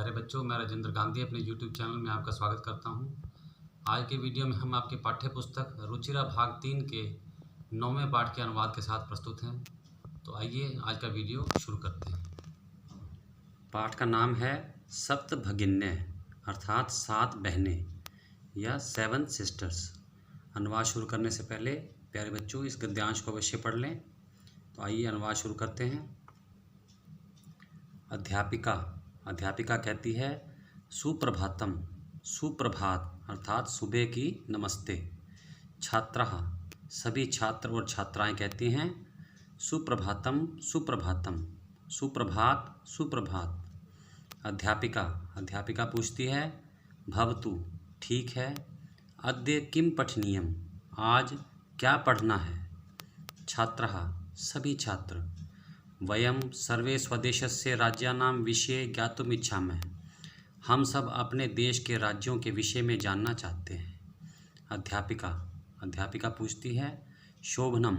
प्यारे बच्चों, मैं राजेंद्र गांधी अपने YouTube चैनल में आपका स्वागत करता हूं। आज के वीडियो में हम आपके पाठ्य पुस्तक रुचिरा भाग 3 के 9वें पाठ के अनुवाद के साथ प्रस्तुत हैं। तो आइए आज का वीडियो शुरू करते हैं। पाठ का नाम है सप्त भगिन्य अर्थात 7 बहनें या 7 सिस्टर्स। अनुवाद शुरू करने से पहले प्यारे बच्चों इस गद्यांश को अवश्य पढ़ लें। तो आइए अनुवाद शुरू करते हैं। अध्यापिका कहती है सुप्रभातम, सुप्रभात अर्थात सुबह की नमस्ते। छात्राः, सभी छात्र और छात्राएं कहती हैं सुप्रभातम, सुप्रभातम, सुप्रभात, सुप्रभात। अध्यापिका पूछती है भवतु, ठीक है। अद्य किम पठनीयम, आज क्या पढ़ना है। छात्रः, सभी छात्र। वयं सर्वे स्वदेशस्य राज्यानां विषये ज्ञातुम् इच्छामः, हम सब अपने देश के राज्यों के विषय में जानना चाहते हैं। अध्यापिका पूछती है शोभनम,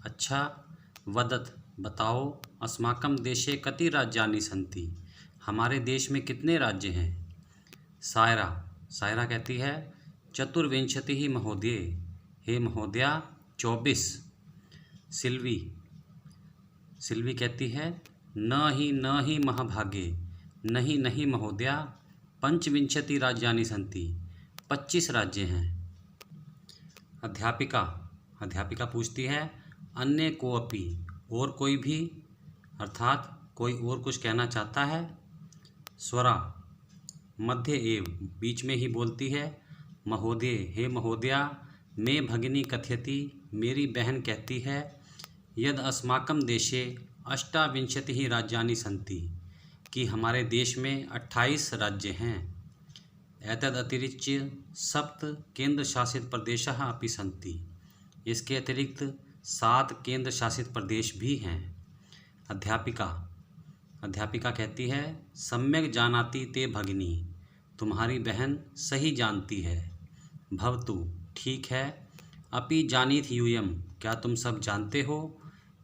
अच्छा। वदत, बताओ। अस्माकं देशे कति राज्यानि सन्ति, हमारे देश में कितने राज्य हैं। सायरा कहती है चतुर्विंशतिः महोदये, हे महोदया 24। सिल्वी कहती है न ही महाभागे, नहीं महोदया, पंचविंशति राज्यानि सन्ति, 25 राज्य हैं। अध्यापिका पूछती है अन्य कोऽपि, और कोई भी, अर्थात कोई और कुछ कहना चाहता है। स्वरा, मध्य एव, बीच में ही बोलती है। महोदय, हे महोदया, मे भगिनी कथयति, मेरी बहन कहती है यद अस्माकं देशे 28 राज्यानि सन्ति, कि हमारे देश में 28 राज्य हैं। एतद् अतिरिच्य 7 केंद्र शासित प्रदेशाः अपि सन्ति, इसके अतिरिक्त 7 केंद्र शासित प्रदेश भी हैं। अध्यापिका कहती है सम्यक जानाति ते भगिनी, तुम्हारी बहन सही जानती है। भवतु, ठीक है। अपि जानीथ यूयम, क्या तुम सब जानते हो।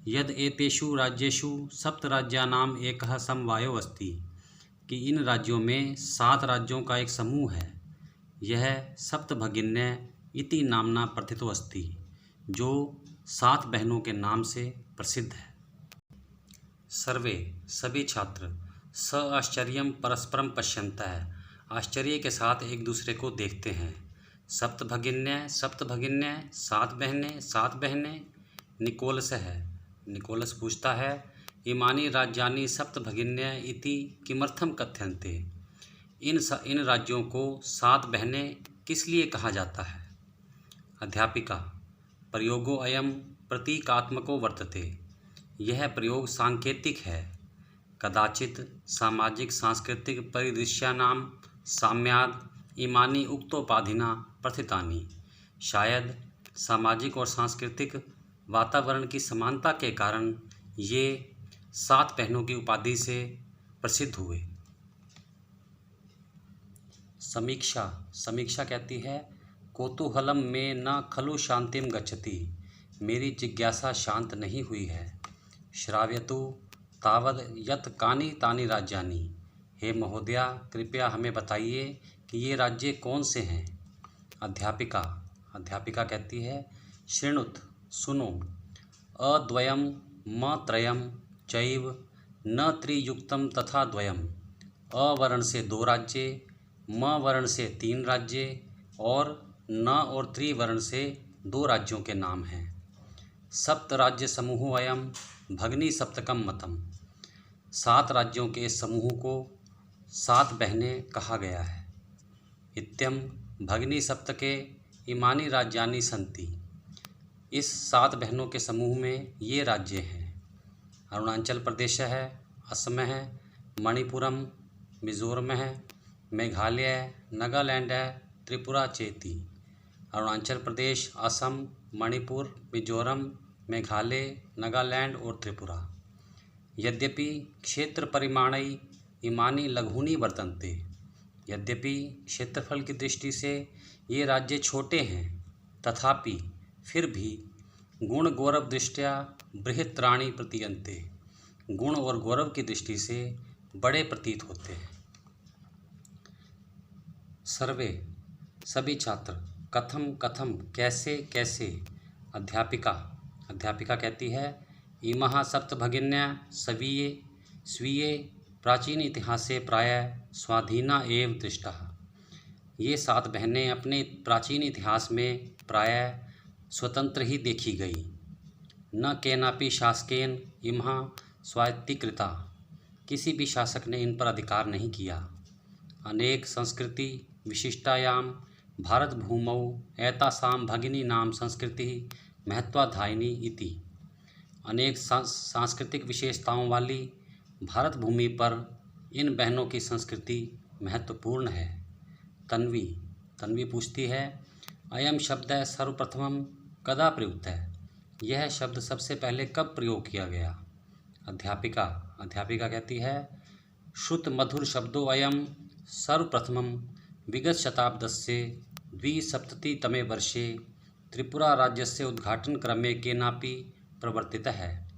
यद एतेषु राज्येषु 7 राज्यानाम एकः समवायो अस्ति, कि इन राज्यों में 7 राज्यों का एक समूह है। यह सप्त भगिन्य इति नामना प्रथितो अस्ति, जो 7 बहनों के नाम से प्रसिद्ध है। सर्वे, सभी छात्र। स आश्चर्यम परस्परम पश्यन्तः, आश्चर्य के साथ एक दूसरे को देखते हैं। सप्त भगिन्य 7 बहनें 7 बहनें। निकोलस पूछता है इमानी राज्यानि सप्त भगिन्य इति किमर्थम कथ्यन्ते, इन राज्यों को 7 बहनें किस लिए कहा जाता है। अध्यापिका, प्रयोगो अयम प्रतीकात्मको वर्तते, यह प्रयोग सांकेतिक है। कदाचित सामाजिक सांस्कृतिक परिदृश्यानां साम्याद् इमानी उक्तोपाधिना प्रथितानि, शायद सामाजिक और सांस्कृतिक वातावरण की समानता के कारण ये 7 बहनों की उपाधि से प्रसिद्ध हुए। समीक्षा कहती है कौतूहलम में न खलु शांतिम गच्छति, मेरी जिज्ञासा शांत नहीं हुई है। श्राव्यतु तावद यत कानि तानि राज्यानि, हे महोदया, कृपया हमें बताइए कि ये राज्य कौन से हैं। अध्यापिका कहती है शृणुत, सुनो। अद्वयम म त्रयम चैव न त्रियुक्तम तथा द्वयम, अवर्ण से 2 राज्य, म वर्ण से 3 राज्य और न और त्रिवर्ण से 2 राज्यों के नाम हैं। सप्त राज्य समूह अयम भगनी सप्तकम मतम, 7 राज्यों के इस समूह को 7 बहनें कहा गया है। इत्यम भगनी सप्तके इमानी राज्यानि सन्ति, इस 7 बहनों के समूह में ये राज्य हैं। अरुणाचल प्रदेश है, असम है, मणिपुरम, मिजोरम है, मेघालय, नागालैंड है, त्रिपुरा चेति। अरुणाचल प्रदेश, असम, मणिपुर, मिजोरम, मेघालय, नागालैंड और त्रिपुरा। यद्यपि क्षेत्र परिमाणै इमानी लघूनि वर्तन्ते, यद्यपि क्षेत्रफल की दृष्टि से ये राज्य छोटे हैं, तथापि फिर भी गुण गौरव दृष्टया बृहत्तराणि प्रतीयन्ते, गुण और गौरव की दृष्टि से बड़े प्रतीत होते हैं। सर्वे सभी छात्र। कथम कथम कैसे कैसे। अध्यापिका अध्यापिका कहती है इमः सप्तभगिन्या स्वीये स्वीये प्राचीन इतिहासे प्रायः स्वाधीना एव दृष्टः। ये 7 बहनें अपने प्राचीन इतिहास में प्रायः स्वतंत्र ही देखी गई। न केनापि शासकेन इमः स्वायत्तीकृता। किसी भी शासक ने इन पर अधिकार नहीं किया। अनेक संस्कृति विशिष्टायां भारत भूमौ एतासां भगिनीनां संस्कृति महत्वाधायिनी इति। अनेक सांस्कृतिक विशेषताओं वाली भारत भूमि पर इन बहनों की संस्कृति महत्वपूर्ण है। तन्वी पूछती है अयम शब्द सर्वप्रथमं कदा प्रयुक्तः। यह शब्द सबसे पहले कब प्रयोग किया गया। अध्यापिका कहती है श्रुत मधुर शब्दो अयम सर्वप्रथमं विगत शताब्दस्य द्विसप्ततितमे वर्षे त्रिपुरा राज्यस्य उद्घाटन क्रमे केनापि प्रवर्तितः है।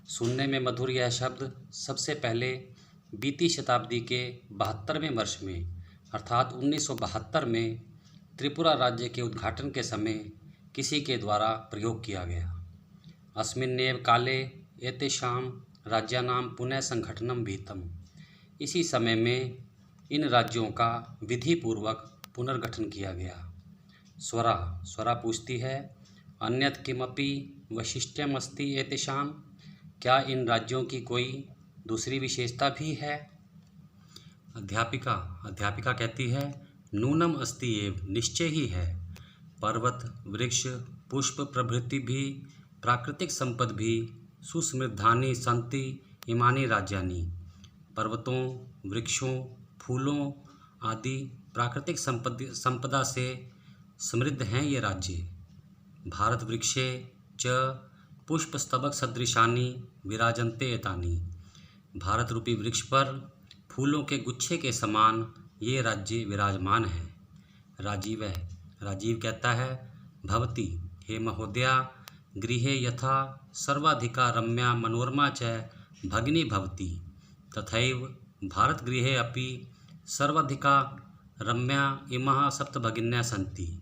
सुनने में मधुर यह शब्द सबसे पहले बीती शताब्दी के 72वें वर्ष में अर्थात 1972 में त्रिपुरा राज्य के उद्घाटन के समय किसी के द्वारा प्रयोग किया गया। अस्मिन्नेव काले एतेषां राज्यानां पुनः संगठनं विहितम्। इसी समय में इन राज्यों का विधि पूर्वक पुनर्गठन किया गया। स्वरा पूछती है अन्यत् किमपि वैशिष्ट्यम् अस्ति एतेषां। क्या इन राज्यों की कोई दूसरी विशेषता भी है। अध्यापिका कहती है नूनम अस्ति एव। निश्चय ही है। पर्वत वृक्ष पुष्प प्रभृति भी प्राकृतिक संपद भी सुसमृद्धानि सन्ति इमानि राज्यानि। पर्वतों वृक्षों फूलों आदि प्राकृतिक संपदा से समृद्ध हैं ये राज्य। भारत वृक्षे च पुष्पस्तबक सदृशानि विराजन्ते एतानि। भारत रूपी वृक्ष पर फूलों के गुच्छे के समान ये राज्य विराजमान है। राजीव कहता है भवती हे महोदया गृहे यथा सर्वाधिका रम्या मनोरमा च भगिनी भवती तथैव भारत गृहे अपि सर्वाधिका रम्या इमः सप्तभगिन्यः सन्ति।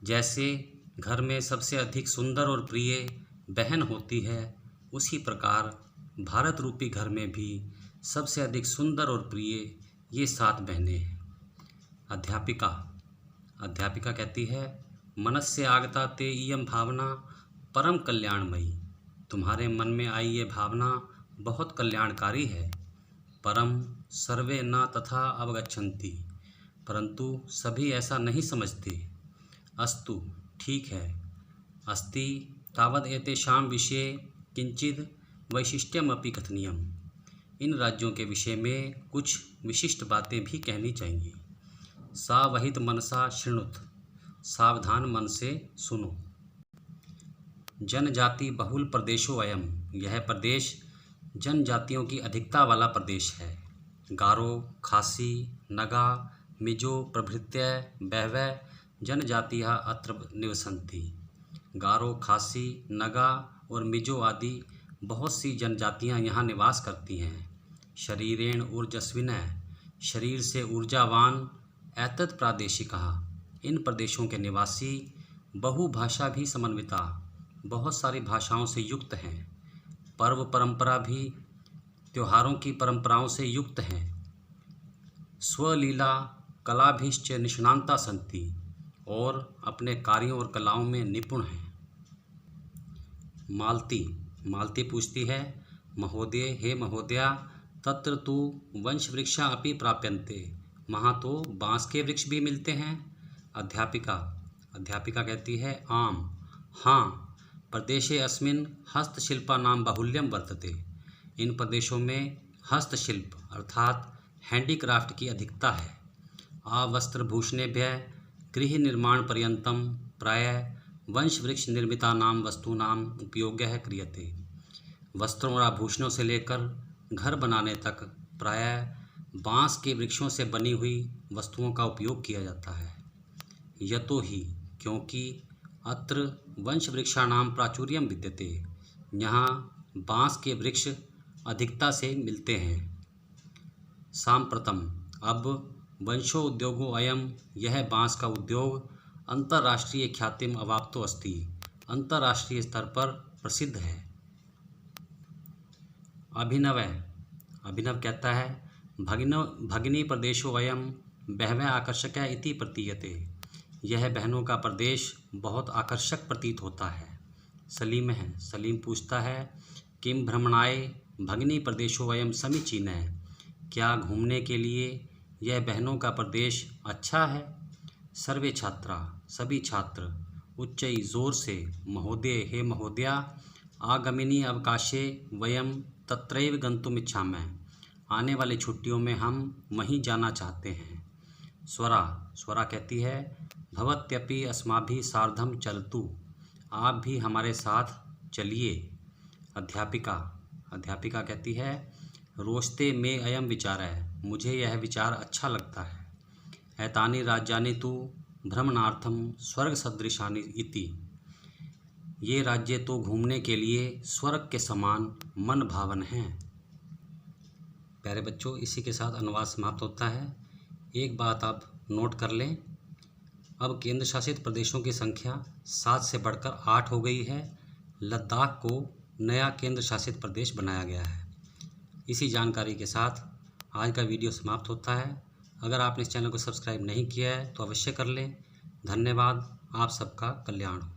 जैसे घर में सबसे अधिक सुंदर और प्रिय बहन होती है उसी प्रकार भारत रूपी घर में भी सबसे अधिक सुंदर और प्रिय ये 7 बहनें हैं। अध्यापिका कहती है मनस्य आगता ते इयं भावना परम कल्याणमयी। तुम्हारे मन में आई ये भावना बहुत कल्याणकारी है। परम सर्वे न तथा अवगच्छन्ति। परंतु सभी ऐसा नहीं समझते। अस्तु ठीक है। अस्ति तावद एतेषां विषये किंचिद वैशिष्ट्यमपि कथनीयम्। इन राज्यों के विषय में कुछ विशिष्ट बातें भी कहनी चाहिए। सावहित मनसा शृणुत। सावधान मन से सुनो। जनजाति बहुल प्रदेशो अयम। यह प्रदेश जनजातियों की अधिकता वाला प्रदेश है। गारो खासी नगा मिजो प्रभृतय बहवः जनजातियाः अत्र निवसन्ति। गारो खासी नगा और मिजो आदि बहुत सी जनजातियां यहाँ निवास करती हैं। शरीरेण ऊर्जस्विनः। शरीर से ऊर्जावान एतत् प्रादेशिकः। इन प्रदेशों के निवासी बहुभाषा भी समन्विता। बहुत सारी भाषाओं से युक्त हैं। पर्व परंपरा भी त्योहारों की परंपराओं से युक्त हैं। स्वलीला कलाभिश्च निष्णान्ता सन्ति। और अपने कार्यों और कलाओं में निपुण हैं। मालती पूछती है महोदय हे महोदया तत्र तु वंशवृक्षा अपि प्राप्यन्ते। वहाँ तो बाँस के वृक्ष भी मिलते हैं। अध्यापिका कहती है आम हाँ प्रदेशे अस्मिन् हस्तशिल्पानां बाहुल्यं वर्तते। इन प्रदेशों में हस्तशिल्प अर्थात हैंडीक्राफ्ट की अधिकता है। आवस्त्रभूषणेभ्यः गृह निर्माण पर्यन्तं प्रायः वंशवृक्ष निर्मितानां वस्तूनां उपयोगः क्रियते। वस्त्रों और आभूषणों से लेकर घर बनाने तक प्रायः बाँस के वृक्षों से बनी हुई वस्तुओं का उपयोग किया जाता है। यतो ही क्योंकि अत्र वंशवृक्षाणां प्राचुर्यं विद्यते। यहाँ बाँस के वृक्ष अधिकता से मिलते हैं। सांप्रतम अब वंशो उद्योगो अयम, यह बाँस का उद्योग अंतर्राष्ट्रीय ख्यातिम अवाप्तो अस्ति, अंतर्राष्ट्रीय स्तर पर प्रसिद्ध है। अभिनव, अभिनव कहता है भगिनी प्रदेशो अयम बहवः आकर्षक इति प्रतीयते, यह बहनों का प्रदेश बहुत आकर्षक प्रतीत होता है। सलीम है, सलीम पूछता है किम भ्रमणाय भगिनी प्रदेशो अयम समीचीनः, क्या घूमने के लिए यह बहनों का प्रदेश अच्छा है। सर्वे छात्रा, सभी छात्र, उच्चै जोर से, महोदय, हे महोदया, आगामिनी अवकाशे वयम तत्रैव गन्तुम इच्छामः, आने वाली छुट्टियों में हम वहीं जाना चाहते हैं। स्वरा, स्वरा कहती है भवत्यपि अस्माभिः सार्धं चलतु, आप भी हमारे साथ चलिए। अध्यापिका, अध्यापिका कहती है रोचते में अयम विचारः, मुझे यह विचार अच्छा लगता है। एतानि राज्यानि तु भ्रमणार्थम स्वर्ग सदृशानि इति, ये राज्य तो घूमने के लिए स्वर्ग के समान मन भावन हैं। प्यारे बच्चों, इसी के साथ अनुवाद समाप्त होता है। एक बात आप नोट कर लें, अब केंद्र शासित प्रदेशों की संख्या 7 से बढ़कर 8 हो गई है। लद्दाख को नया केंद्र शासित प्रदेश बनाया गया है। इसी जानकारी के साथ आज का वीडियो समाप्त होता है। अगर आपने इस चैनल को सब्सक्राइब नहीं किया है तो अवश्य कर लें। धन्यवाद। आप सबका कल्याण हो।